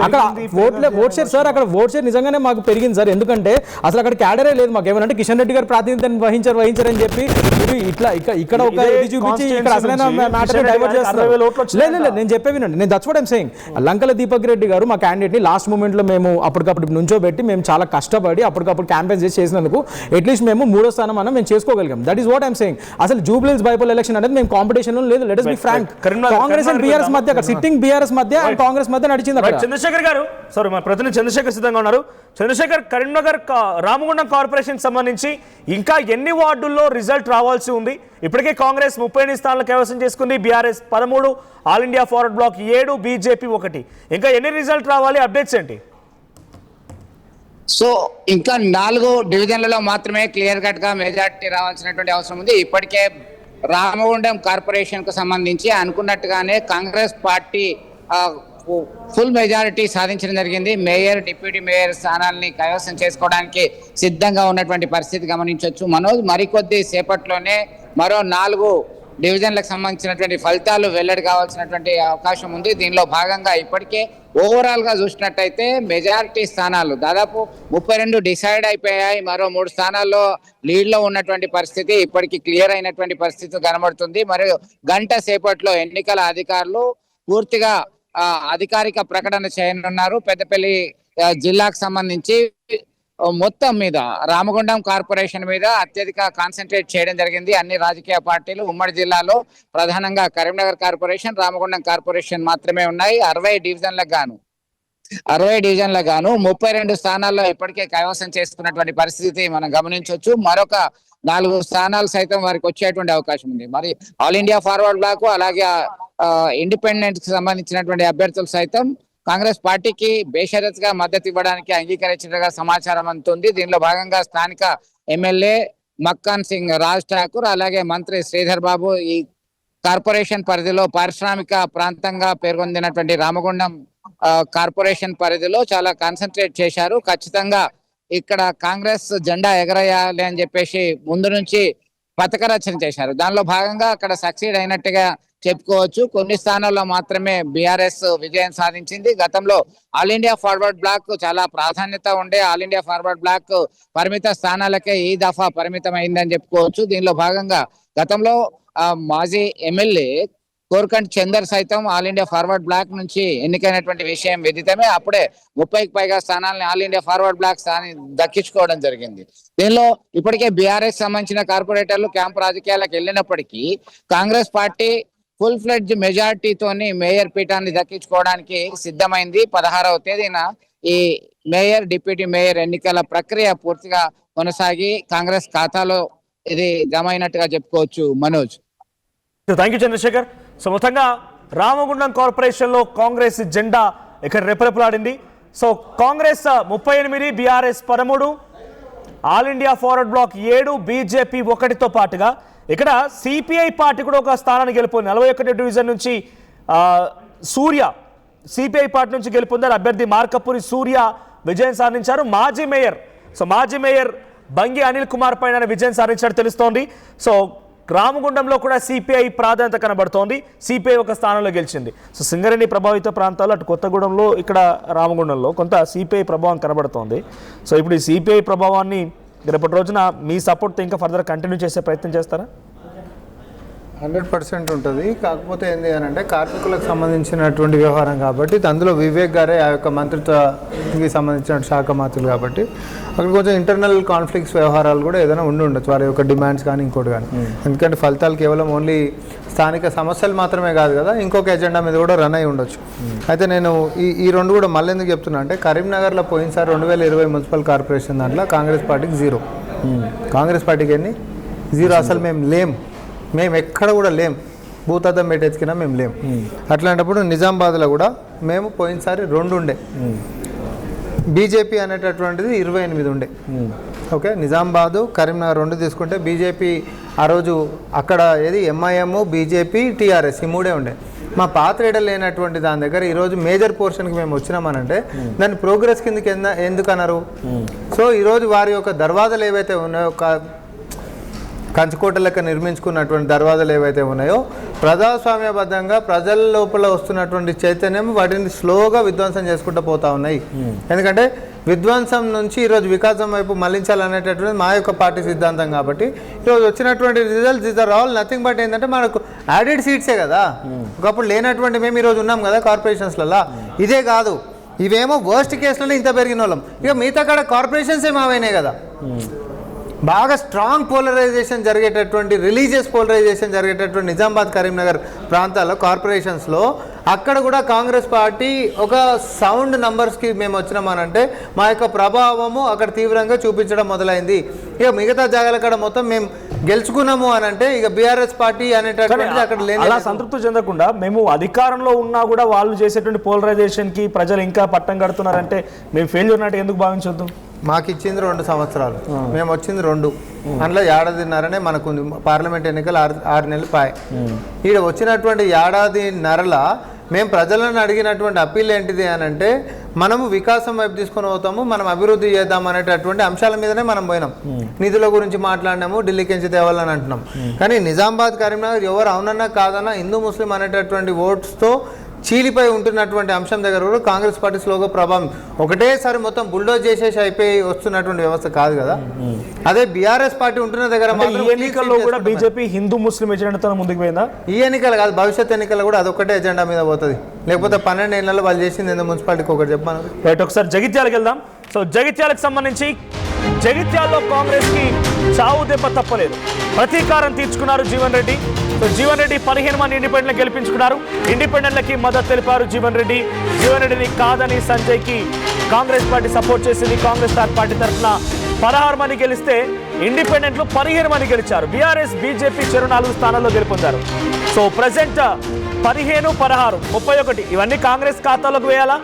అక్కడ vote share sir, అక్కడ vote share నిజంగానే మాకు పెరిగింది సార్. ఎందుకంటే అసలు అక్కడ క్యాడరే లేదు మాకు. ఏమనంటే కిషన్ రెడ్డి గారు ప్రాతినిధ్యం వహించారని చెప్పి ఇట్లా ఇక్కడ ఒక ఇది చూపించి ఇక్కడ అసలైన మ్యాటర్ డైవర్ట్ చేస్తారు. లేదు నేను చెప్పే వినండి, నేను దట్స్ వాట్ ఐమ్ సేయింగ్. లంకల దీపక్ రెడ్డి గారు మా క్యాండిడేట్ ని లాస్ట్ మూమెంట్ లో మేము అప్పటికప్పుడు నుంచోబెట్టి మేము చాలా కష్టపడి అప్పటికప్పుడు క్యాంపెయిన్ చేసినందుకు అట్లీస్ట్ మేము 3వ స్థానం అన్న మేము చేసుకోగలిగాం. That is what I'm saying. అసలు జూబ్లీహిల్స్ బైపోల్ ఎలక్షన్ అనేది మేము కాంపిటీషన్ లో లేదు. Let us be frank. Congress and BRS మధ్య, అక్కడ సిట్టింగ్ బీఆర్ఎస్ మధ్య అండ్ కాంగ్రెస్ మధ్య నడిచింది. చంద్రశేఖర్ గారు, సారీ మా ప్రతినిధి చంద్రశేఖర్ సిద్ధంగా ఉన్నారు. చంద్రశేఖర్, కరీంనగర్ రామగుండం కార్పొరేషన్ సంబంధించి ఇంకా ఎన్ని వార్డుల్లో రిజల్ట్ రావాల్సి ఉంది? ఇప్పటికే కాంగ్రెస్ 38 స్థానాలు కైవసం చేసుకుంది, BRS 13, all India forward black 7, BJP 1. ఇంకా ఎన్ని రిజల్ట్ రావాలి? అప్డేట్స్ ఏంటి? సో ఇంకా 4 డివిజన్లలో మాత్రమే క్లియర్ కట్ గా మెజార్టీ రావాల్సినటువంటి అవసరం ఉంది. ఇప్పటికే రామగుండం కార్పొరేషన్ కు సంబంధించి అనుకున్నట్టుగానే కాంగ్రెస్ పార్టీ ఫుల్ మెజారిటీ సాధించడం జరిగింది. మేయర్, డిప్యూటీ మేయర్ స్థానాల్ని కైవసం చేసుకోవడానికి సిద్ధంగా ఉన్నటువంటి పరిస్థితి గమనించవచ్చు. మనోజ్, మరికొద్ది సేపట్లోనే మరో 4 డివిజన్లకు సంబంధించినటువంటి ఫలితాలు వెల్లడి కావాల్సినటువంటి అవకాశం ఉంది. దీనిలో భాగంగా ఇప్పటికే ఓవరాల్ గా చూసినట్టయితే మెజారిటీ స్థానాలు దాదాపు 32 డిసైడ్ అయిపోయాయి. మరో 3 స్థానాల్లో లీడ్ లో ఉన్నటువంటి పరిస్థితి ఇప్పటికీ క్లియర్ అయినటువంటి పరిస్థితి కనబడుతుంది. మరియు గంట సేపట్లో ఎన్నికల అధికారులు పూర్తిగా అధికారిక ప్రకటన చేయనున్నారు. పెద్దపల్లి జిల్లాకు సంబంధించి మొత్తం మీద రామగుండం కార్పొరేషన్ మీద అత్యధిక కాన్సన్ట్రేట్ చేయడం జరిగింది అన్ని రాజకీయ పార్టీలు. ఉమ్మడి జిల్లాలో ప్రధానంగా కరీంనగర్ కార్పొరేషన్, రామగుండం కార్పొరేషన్ మాత్రమే ఉన్నాయి. 60 డివిజన్లకు గాను 32 స్థానాల్లో ఇప్పటికే కైవసం చేసుకున్నటువంటి పరిస్థితి మనం గమనించవచ్చు. మరొక 4 స్థానాలు సైతం వారికి వచ్చేటువంటి అవకాశం ఉంది. మరి ఆల్ ఇండియా ఫార్వర్డ్ బ్లాక్, అలాగే ఇండిపెండెంట్ కి సంబంధించినటువంటి అభ్యర్థులు సైతం కాంగ్రెస్ పార్టీకి బేషరతుగా మద్దతు ఇవ్వడానికి అంగీకరించినట్టుగా సమాచారం అందుతుంది. దీనిలో భాగంగా స్థానిక ఎమ్మెల్యే మక్కన్ సింగ్ రాజ్ ఠాకూర్, అలాగే మంత్రి శ్రీధర్ బాబు ఈ కార్పొరేషన్ పరిధిలో పారిశ్రామిక ప్రాంతంగా పేర్కొందినటువంటి రామగుండం కార్పొరేషన్ పరిధిలో చాలా కాన్సన్ట్రేట్ చేశారు. ఖచ్చితంగా ఇక్కడ కాంగ్రెస్ జెండా ఎగరేయాలి అని చెప్పేసి ముందు నుంచి పథక రచన చేశారు. దానిలో భాగంగా అక్కడ సక్సీడ్ అయినట్టుగా చెప్పుకోవచ్చు. కొన్ని స్థానాల్లో మాత్రమే బీఆర్ఎస్ విజయం సాధించింది. గతంలో ఆల్ ఇండియా ఫార్వర్డ్ బ్లాక్ చాలా ప్రాధాన్యత ఉండే ఆల్ ఇండియా ఫార్వర్డ్ బ్లాక్ పరిమిత స్థానాలకే ఈ దఫా పరిమితం అయిందని చెప్పుకోవచ్చు. దీనిలో భాగంగా గతంలో మాజీ ఎమ్మెల్యే కోరకంటి చందర్ సైతం ఆల్ ఇండియా ఫార్వర్డ్ బ్లాక్ నుంచి ఎన్నికైనటువంటి విషయం విదితమే. అప్పుడే 30కి పైగా స్థానాలని ఆల్ ఇండియా ఫార్వర్డ్ బ్లాక్ స్థానాన్ని దక్కించుకోవడం జరిగింది. దీనిలో ఇప్పటికే బీఆర్ఎస్ సంబంధించిన కార్పొరేటర్లు క్యాంప్ రాజకీయాలకు వెళ్ళినప్పటికీ కాంగ్రెస్ పార్టీ ఫుల్ ఫ్లెడ్జ్ మెజార్టీతోని మేయర్ పీఠాన్ని దక్కించుకోవడానికి సిద్ధమైంది. 16వ తేదీన ఈ మేయర్, డిప్యూటీ మేయర్ ఎన్నికల ప్రక్రియ పూర్తిగా కొనసాగి కాంగ్రెస్ ఖాతాలో ఇది జమ అయినట్టుగా చెప్పుకోవచ్చు. Manoj, thank you Chandrashekar. So మొత్తంగా రామగుండం కార్పొరేషన్ లో కాంగ్రెస్ జెండా ఇక్కడ రెపరెపలాడింది. So Congress 38, BRS 13, all India forward black 7, BJP 1తో పాటుగా ఇక్కడ సిపిఐ పార్టీ కూడా ఒక స్థానాన్ని గెలుపొంది. 41 డివిజన్ నుంచి సూర్య సిపిఐ పార్టీ నుంచి గెలుపొందారు. అభ్యర్థి మార్కపూరి సూర్య విజయం సాధించారు. మాజీ మేయర్ బంగి అనిల్ కుమార్ పైన విజయం సాధించారు తెలుస్తోంది. సో రామగుండంలో కూడా సిపిఐ ప్రాధాన్యత కనబడుతోంది. సిపిఐ ఒక స్థానంలో గెలిచింది. సో సింగరేణి ప్రభావిత ప్రాంతాలు అటు కొత్తగూడెంలో, ఇక్కడ రామగుండంలో కొంత సిపిఐ ప్రభావం కనబడుతోంది. సో ఇప్పుడు ఈ సిపిఐ ప్రభావాన్ని రేపటి రోజున మీ సపోర్ట్తో ఇంకా ఫర్దర్ కంటిన్యూ చేసే ప్రయత్నం చేస్తారా? 100% ఉంటుంది. కాకపోతే ఏంటి అని అంటే కార్మికులకు సంబంధించినటువంటి వ్యవహారం కాబట్టి అందులో వివేక్ గారే ఆ యొక్క మంత్రిత్వకి సంబంధించిన శాఖ మంత్రులు కాబట్టి అక్కడ కొంచెం ఇంటర్నల్ కాన్ఫ్లిక్ట్స్ వ్యవహారాలు కూడా ఏదైనా ఉండొచ్చు, వారి యొక్క డిమాండ్స్ కానీ ఇంకోటి కానీ. ఎందుకంటే ఫలితాలు కేవలం ఓన్లీ స్థానిక సమస్యలు మాత్రమే కాదు కదా, ఇంకొక ఎజెండా మీద కూడా రన్ అయి ఉండొచ్చు. అయితే నేను ఈ రెండు కూడా మళ్ళీ ఎందుకు చెప్తున్నా అంటే కరీంనగర్లో పోయినసారి 2020 మున్సిపల్ కార్పొరేషన్ దాంట్లో కాంగ్రెస్ పార్టీకి 0, కాంగ్రెస్ పార్టీకి ఎన్ని 0, అసలు మేము ఎక్కడ కూడా లేం, భూతద్దం పెట్టేసుకున్నా మేము లేం. అట్లాంటప్పుడు నిజామాబాద్లో కూడా మేము పోయినసారి 2 ఉండే, బీజేపీ అనేటటువంటిది 28 ఉండే. ఓకే, నిజామాబాదు, కరీంనగర్ 2 తీసుకుంటే బీజేపీ ఆ రోజు అక్కడ ఏది ఎంఐఎం, బీజేపీ, టీఆర్ఎస్ ఈ 3 ఉండే. మా పాత లీడర్ లేనటువంటి దాని దగ్గర ఈరోజు మేజర్ పోర్షన్కి మేము వచ్చినామనంటే దాన్ని ప్రోగ్రెస్ కిందకి ఎందుకు అన్నారు? సో ఈరోజు వారి యొక్క దర్వాజాలు ఏవైతే ఉన్నాయో కంచుకోట లెక్క నిర్మించుకున్నటువంటి దర్వాజాలు ఏవైతే ఉన్నాయో ప్రజాస్వామ్యబద్ధంగా ప్రజల లోపల వస్తున్నటువంటి చైతన్యం వాటిని స్లోగా విధ్వంసం చేసుకుంటూ పోతా ఉన్నాయి. ఎందుకంటే విధ్వంసం నుంచి ఈరోజు వికాసం వైపు మళ్లించాలనేటటువంటిది మా యొక్క పార్టీ సిద్ధాంతం. కాబట్టి ఈరోజు వచ్చినటువంటి results these are all nothing but ఏంటంటే మనకు యాడెడ్ సీట్సే కదా. ఒకప్పుడు లేనటువంటి మేము ఈరోజు ఉన్నాం కదా కార్పొరేషన్స్లలో. ఇదే కాదు, ఇవేమో వర్స్ట్ కేసులలో ఇంత పెరిగిన వాళ్ళం. ఇక మిగతా కాడ కార్పొరేషన్సే మావైనాయి కదా. బాగా స్ట్రాంగ్ పోలరైజేషన్ జరిగేటటువంటి రిలీజియస్ పోలరైజేషన్ జరిగేటటువంటి నిజామాబాద్ కరీంనగర్ ప్రాంతాల్లో కార్పొరేషన్స్లో అక్కడ కూడా కాంగ్రెస్ పార్టీ ఒక సౌండ్ నంబర్స్కి మేము వచ్చినామనంటే మా యొక్క ప్రభావము అక్కడ తీవ్రంగా చూపించడం మొదలైంది. ఇక మిగతా జాగాల కాడ మొత్తం మేము గెలుచుకున్నాము అని అంటే ఇక బీఆర్ఎస్ పార్టీ అనేటటువంటి అక్కడ అలా సంతృప్తి చెందకుండా మేము అధికారంలో ఉన్నా కూడా వాళ్ళు చేసేటువంటి పోలరైజేషన్కి ప్రజలు ఇంకా పట్టం కడుతున్నారంటే మేము ఫెయిల్యూర్ ఉన్నట్టు ఎందుకు భావించొద్దు? మాకు ఇచ్చింది 2 సంవత్సరాలు, మేము వచ్చింది 2. అందులో ఏడాదిన్నరనే మనకు పార్లమెంట్ ఎన్నికలు 6 నెలలు పాయ. ఈడ వచ్చినటువంటి ఏడాదిన్నరల మేము ప్రజలను అడిగినటువంటి అప్పీల్ ఏంటిది అని అంటే మనము వికాసం వైపు తీసుకొని పోతాము, మనం అభివృద్ధి చేద్దాం అనేటటువంటి అంశాల మీదనే మనం పోయినాం. నిధుల గురించి మాట్లాడినాము, ఢిల్లీకి నుంచి తేవాలని అంటున్నాం. కానీ నిజామాబాద్ కరీంనగర్ ఎవరు అవునన్నా కాదన్నా హిందూ ముస్లిం అనేటటువంటి ఓట్స్తో చీలిపై ఉంటున్నటువంటి అంశం దగ్గర కూడా కాంగ్రెస్ పార్టీ స్లోగా ప్రభావం ఒకటేసారి మొత్తం బుల్డోజ్ చేసేసి అయిపోయి వస్తున్నటువంటి వ్యవస్థ కాదు కదా. అదే బీఆర్ఎస్ పార్టీ ఉంటున్న దగ్గర ఎన్నికల్లో కూడా బీజేపీ హిందూ ముస్లిం ఎజెండాతో ముందుకు పోయిందా? ఈ ఎన్నికలు కాదు, భవిష్యత్ ఎన్నికల్లో కూడా అదొక్కటే ఎజెండా మీద పోతుంది. లేకపోతే 12 ఏళ్లలో వాళ్ళు చేసింది ఎందుకు మున్సిపాలిటీకి ఒకటి చెప్పాను. రైట్, ఒకసారి జగిత్యాలకు వెళ్దాం. సో జగిత్యాలకు సంబంధించి జగిత్యాల్లో కాంగ్రెస్ కి చావు దెబ్బ తప్పలేదు. ప్రతీకారం తీర్చుకున్నారు జీవన్ రెడ్డి. సో జీవన్ రెడ్డి 15 మంది ఇండిపెండెంట్ గెలిపించుకున్నారు. ఇండిపెండెంట్లకి మద్దతు తెలిపారు జీవన్ రెడ్డి. జీవన్ రెడ్డిని కాదని సంజయ్కి కాంగ్రెస్ పార్టీ సపోర్ట్ చేసింది. కాంగ్రెస్ పార్టీ తరఫున 16 మంది గెలిస్తే ఇండిపెండెంట్లు 15 మంది గెలిచారు. బీఆర్ఎస్ బీజేపీ 4 స్థానాల్లో గెలుపొందారు. సో ప్రజెంట్ 15, 16, 31 ఇవన్నీ కాంగ్రెస్ ఖాతాలోకి వేయాలా?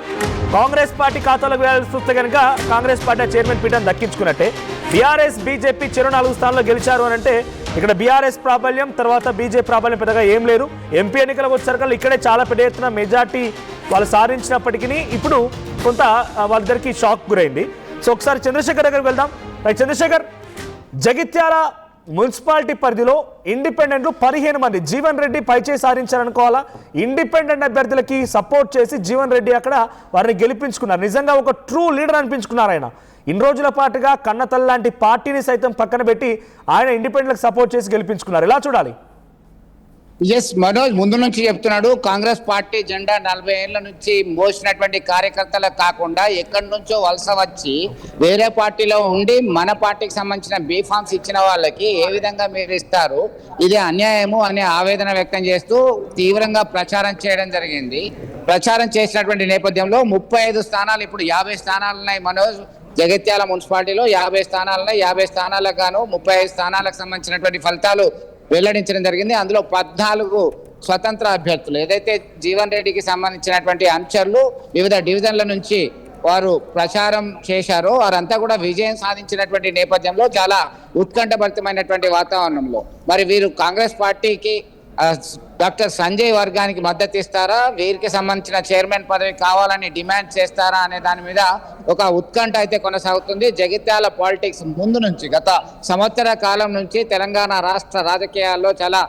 కాంగ్రెస్ పార్టీ ఖాతాలోకి వేయాల్సి చూస్తే కనుక కాంగ్రెస్ పార్టీ చైర్మన్ పీఠాన్ని దక్కించుకున్నట్టే. బీఆర్ఎస్ బీజేపీ 4 స్థానాల్లో గెలిచారు అని అంటే ఇక్కడ బీఆర్ఎస్ ప్రాబల్యం, తర్వాత బీజేపీ ప్రాబల్యం పెద్దగా ఏం లేదు. ఎంపీ ఎన్నికలకు వచ్చేసరికి ఇక్కడే చాలా పెద్ద ఎత్తున మెజార్టీ వాళ్ళు సాధించినప్పటికీ ఇప్పుడు కొంత వాళ్ళిద్దరికి షాక్ గురైంది. సో ఒకసారి చంద్రశేఖర్ దగ్గరికి వెళ్దాం. చంద్రశేఖర్, జగిత్యాల మున్సిపాలిటీ పరిధిలో ఇండిపెండెంట్లు 15 మంది జీవన్ రెడ్డి పైచే సాధించారనుకోవాలా? ఇండిపెండెంట్ అభ్యర్థులకి సపోర్ట్ చేసి జీవన్ రెడ్డి అక్కడ వారిని గెలిపించుకున్నారు. నిజంగా ఒక ట్రూ లీడర్ అనిపించుకున్నారు ఆయన. ఇన్ని రోజుల పాటుగా కన్నతల్లి లాంటి పార్టీని సైతం పక్కన పెట్టి ఆయన ఇండిపెండెంట్లకు సపోర్ట్ చేసి గెలిపించుకున్నారు. ఎలా చూడాలి? ఎస్ మనోజ్ ముందు నుంచి చెప్తున్నాడు, కాంగ్రెస్ పార్టీ జెండా 40 ఏళ్ల నుంచి మోసినటువంటి కార్యకర్తలకు కాకుండా ఎక్కడి నుంచో వలస వచ్చి వేరే పార్టీలో ఉండి మన పార్టీకి సంబంధించిన బీఫామ్స్ ఇచ్చిన వాళ్ళకి ఏ విధంగా మీరు ఇస్తారు, ఇది అన్యాయము అనే ఆవేదన వ్యక్తం చేస్తూ తీవ్రంగా ప్రచారం చేయడం జరిగింది. ప్రచారం చేసినటువంటి నేపథ్యంలో 35 స్థానాలు, ఇప్పుడు 50 స్థానాలు ఉన్నాయి మనోజ్. జగిత్యాల మున్సిపాలిటీలో 50 స్థానాలున్నాయి. 50 స్థానాలకు గాను 35 స్థానాలకు సంబంధించినటువంటి ఫలితాలు వెల్లడించడం జరిగింది. అందులో 14 స్వతంత్ర అభ్యర్థులు, ఏదైతే జీవన్ రెడ్డికి సంబంధించినటువంటి అనుచరులు వివిధ డివిజన్ల నుంచి వారు ప్రచారం చేశారో వారంతా కూడా విజయం సాధించినటువంటి నేపథ్యంలో చాలా ఉత్కంఠభరితమైనటువంటి వాతావరణంలో మరి వీరు కాంగ్రెస్ పార్టీకి డాక్టర్ సంజయ్ వర్గానికి మద్దతు ఇస్తారా, వీరికి సంబంధించిన చైర్మన్ పదవి కావాలని డిమాండ్ చేస్తారా అనే దాని మీద ఒక ఉత్కంఠ అయితే కొనసాగుతుంది. జగిత్యాల పాలిటిక్స్ ముందు నుంచి గత సంవత్సర కాలం నుంచి తెలంగాణ రాష్ట్ర రాజకీయాల్లో చాలా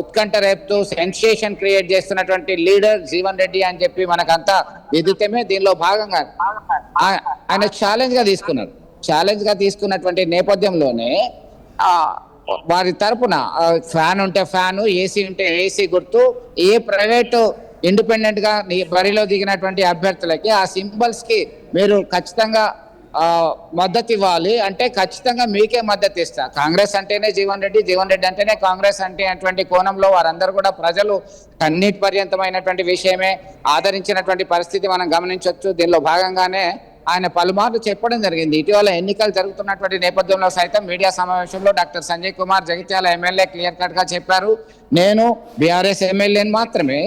ఉత్కంఠ రేపుతూ సెన్సేషన్ క్రియేట్ చేస్తున్నటువంటి లీడర్ జీవన్ రెడ్డి అని చెప్పి మనకంతా విదితమే. దీనిలో భాగంగా ఆయన ఛాలెంజ్ గా తీసుకున్నటువంటి నేపథ్యంలోనే వారి తరపున ఫ్యాన్ ఉంటే ఫ్యాను, ఏసీ ఉంటే ఏసీ గుర్తు, ఏ ప్రైవేటు ఇండిపెండెంట్ గా బరిలో దిగినటువంటి అభ్యర్థులకి ఆ సింబల్స్ కి మీరు ఖచ్చితంగా మద్దతు ఇవ్వాలి అంటే ఖచ్చితంగా మీకే మద్దతు ఇస్తా. కాంగ్రెస్ అంటేనే జీవన్ రెడ్డి, జీవన్ రెడ్డి అంటేనే కాంగ్రెస్ అంటే అటువంటి కోణంలో వారందరూ కూడా ప్రజలు కన్నీటి పర్యంతమైనటువంటి విషయమే ఆదరించినటువంటి పరిస్థితి మనం గమనించవచ్చు. దీనిలో భాగంగానే ఆయన పలుమార్లు చెప్పడం జరిగింది. ఇటీవల ఎన్నికలు జరుగుతున్నటువంటి నేపథ్యంలో సైతం మీడియా సమావేశంలో doctor Sanjay Kumar Jagtial MLA clear cut గా చెప్పారు, నేను బీఆర్ఎస్ ఎమ్మెల్యేని మాత్రమే,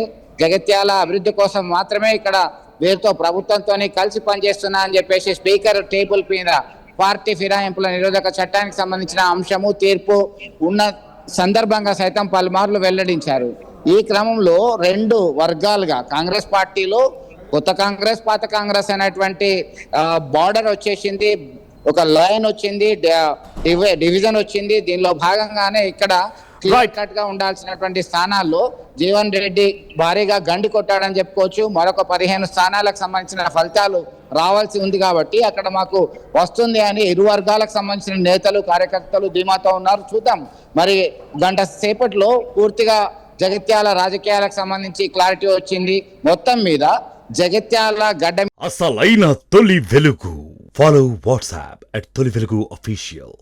జగిత్యాల అభివృద్ధి కోసం మాత్రమే ఇక్కడ వీరితో ప్రభుత్వంతో కలిసి పనిచేస్తున్నా అని చెప్పేసి స్పీకర్ టేబుల్ మీద పార్టీ ఫిరాయింపుల నిరోధక చట్టానికి సంబంధించిన అంశము తీర్పు ఉన్న సందర్భంగా సైతం పలుమార్లు వెల్లడించారు. ఈ క్రమంలో 2 వర్గాలుగా కాంగ్రెస్ పార్టీలో కొత్త కాంగ్రెస్, పాత కాంగ్రెస్ అనేటువంటి బార్డర్ వచ్చేసింది. ఒక లైన్ వచ్చింది, డివిజన్ వచ్చింది. దీనిలో భాగంగానే ఇక్కడ క్లియర్ కట్ గా ఉండాల్సినటువంటి స్థానాల్లో జీవన్ రెడ్డి భారీగా గండి కొట్టాడని చెప్పుకోవచ్చు. మరొక 15 స్థానాలకు సంబంధించిన ఫలితాలు రావాల్సి ఉంది కాబట్టి అక్కడ మాకు వస్తుంది అని ఇరు వర్గాలకు సంబంధించిన నేతలు కార్యకర్తలు ధీమాతో ఉన్నారు. చూద్దాం, మరి గంట సేపట్లో పూర్తిగా జగిత్యాల రాజకీయాలకు సంబంధించి క్లారిటీ వచ్చింది. మొత్తం మీద జగిత్యాల గడ్డ అసలైన తొలి వెలుగు. ఫాలో వాట్సాప్ @తొలి వెలుగు అఫీషియల్.